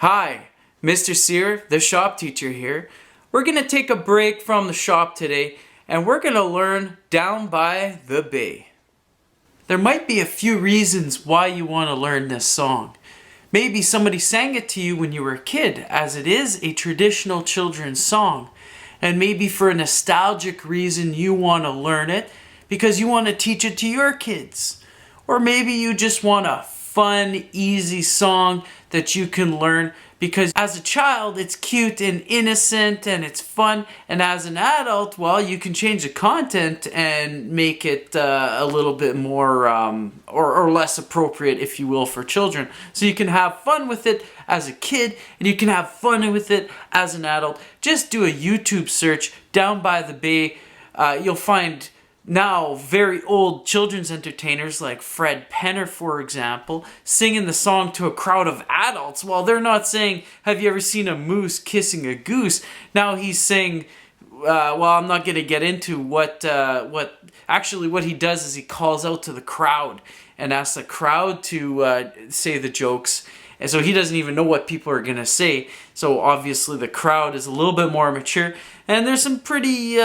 Hi, Mr. Cyr the Shop Teacher here. We're going to take a break from the shop today and we're going to learn Down by the Bay. There might be a few reasons why you want to learn this song. Maybe somebody sang it to you when you were a kid, as it is a traditional children's song. And maybe for a nostalgic reason you want to learn it because you want to teach it to your kids. Or maybe you just want a fun, easy song that you can learn because as a child it's cute and innocent and it's fun, and as an adult, well, you can change the content and make it a little bit more or less appropriate, if you will, for children. So you can have fun with it as a kid and you can have fun with it as an adult. Just do a YouTube search, Down by the Bay. You'll find now very old children's entertainers like Fred Penner, for example, singing the song to a crowd of adults. Well, they're not saying, have you ever seen a moose kissing a goose? Now he's saying, well, I'm not going to get into what he does is he calls out to the crowd and asks the crowd to say the jokes. And so he doesn't even know what people are going to say. So obviously the crowd is a little bit more mature. And there's some pretty,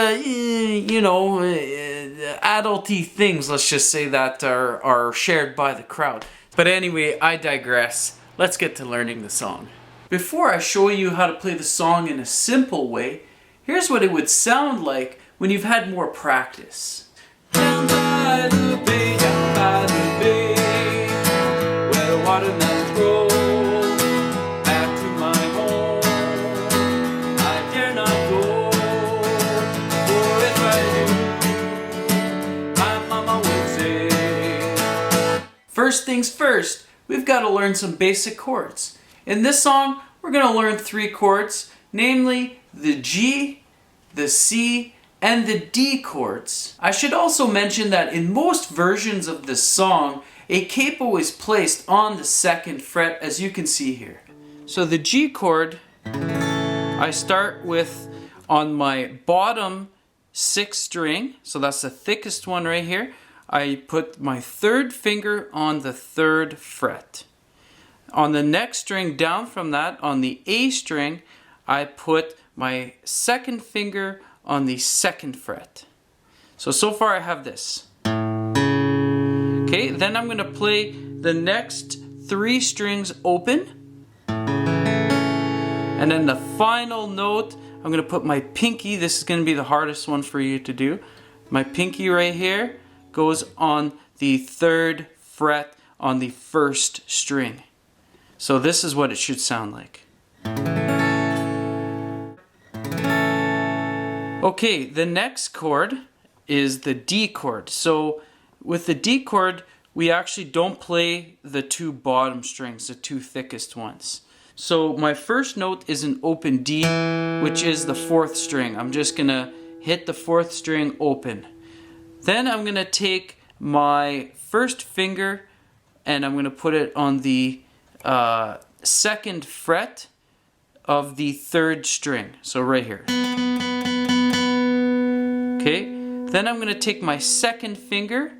adulty things, let's just say, that are shared by the crowd. But anyway, I digress. Let's get to learning the song. Before I show you how to play the song in a simple way, here's what it would sound like when you've had more practice. Down by the bay, down by the bay, where the watermelons grow. First things first, we've got to learn some basic chords. In this song, we're going to learn 3 chords, namely the G, the C, and the D chords. I should also mention that in most versions of this song, a capo is placed on the 2nd fret, as you can see here. So the G chord, I start with on my bottom 6th string, so that's the thickest one right here. I put my 3rd finger on the 3rd fret. On the next string down from that, on the A string, I put my 2nd finger on the 2nd fret. So far I have this. Okay, then I'm going to play the next 3 strings open. And then the final note, I'm going to put my pinky, this is going to be the hardest one for you to do. My pinky right here goes on the 3rd fret on the 1st string. So this is what it should sound like. Okay, the next chord is the D chord. So with the D chord, we actually don't play the 2 bottom strings, the 2 thickest ones. So my first note is an open D, which is the 4th string. I'm just going to hit the 4th string open. Then I'm going to take my 1st finger and I'm going to put it on the 2nd fret of the 3rd string. So right here. Okay. Then I'm going to take my 2nd finger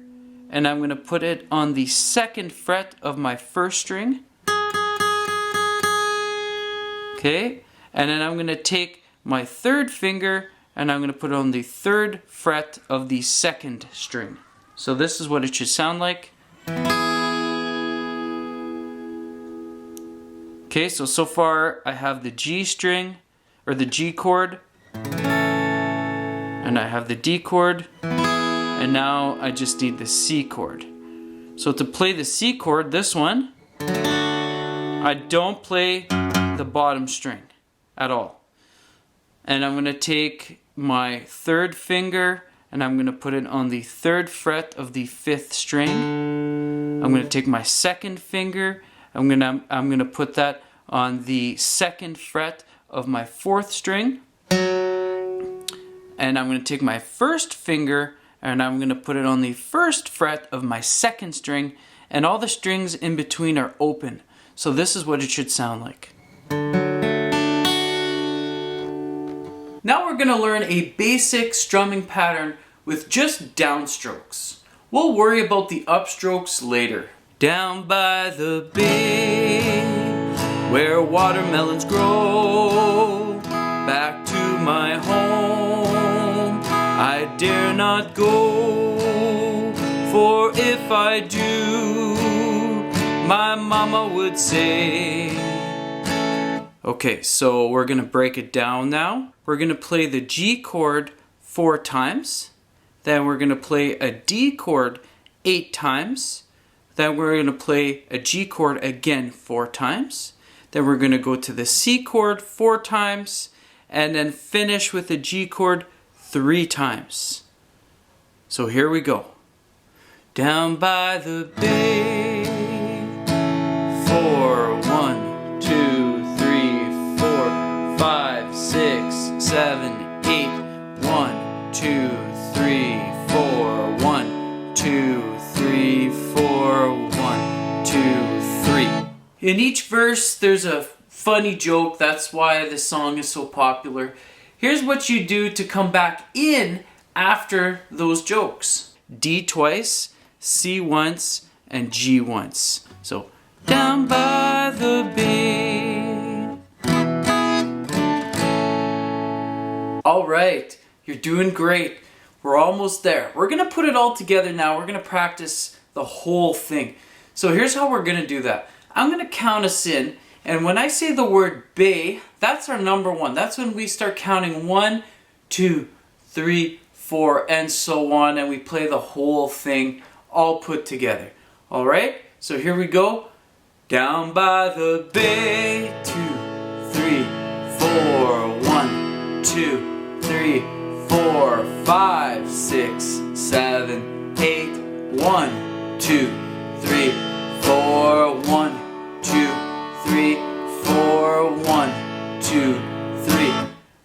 and I'm going to put it on the 2nd fret of my 1st string. Okay. And then I'm going to take my 3rd finger and I'm going to put it on the 3rd fret of the 2nd string. So this is what it should sound like. Okay, so far I have the G string, or the G chord, and I have the D chord, and now I just need the C chord. So to play the C chord, this one, I don't play the bottom string at all. And I'm going to take my 3rd finger and I'm going to put it on the 3rd fret of the 5th string. I'm going to take my 2nd finger, I'm going to put that on the 2nd fret of my 4th string. And I'm going to take my 1st finger and I'm going to put it on the 1st fret of my 2nd string, and all the strings in between are open. So this is what it should sound like. Now we're going to learn a basic strumming pattern with just downstrokes. We'll worry about the upstrokes later. Down by the bay, where watermelons grow. Back to my home I dare not go, for if I do, my mama would say. Okay, so we're gonna break it down now. We're gonna play the G chord 4 times. Then we're gonna play a D chord 8 times. Then we're gonna play a G chord again 4 times. Then we're gonna go to the C chord 4 times. And then finish with the G chord 3 times. So here we go. Down by the bay, 4, 1, 2, 3, 4, 5, 6, 7, 8, 1, 2, 3, 4, 1, 2, 3, 4, 1, 2, 3. In each verse there's a funny joke, that's why this song is so popular. Here's what you do to come back in after those jokes. D twice, C once, and G once. So, down by the bay. Alright, you're doing great. We're almost there. We're gonna put it all together now. We're gonna practice the whole thing. So here's how we're gonna do that. I'm gonna count us in, and when I say the word bay, that's our number 1. That's when we start counting 1, 2, 3, 4, and so on, and we play the whole thing all put together. Alright? So here we go. Down by the bay, 2, 3, 4, 1, 2, 3, 4, 5, 6, 7, 8, 1, 2, 3, 4, 1, 2, 3, 4, 1, 2, 3.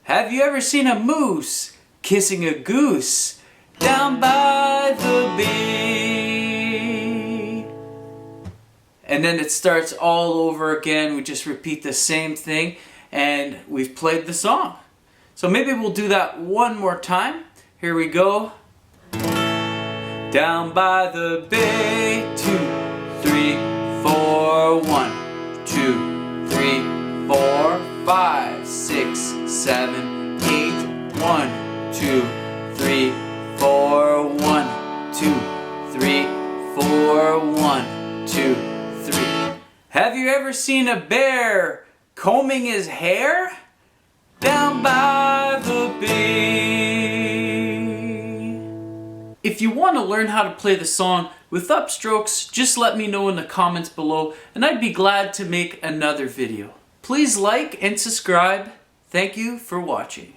Have you ever seen a moose kissing a goose down by the bay? And then it starts all over again. We just repeat the same thing and we've played the song. So maybe we'll do that one more time. Here we go. Down by the bay, 2, 3, 4, 1, 2, 3, 4, 5, 6, 7, 8, 1, 2, 3, 4, 1, 2, 3, 4, 1, 2, 3. Have you ever seen a bear combing his hair down by the bay? If you want to learn how to play the song with upstrokes, just let me know in the comments below and I'd be glad to make another video. Please like and subscribe. Thank you for watching.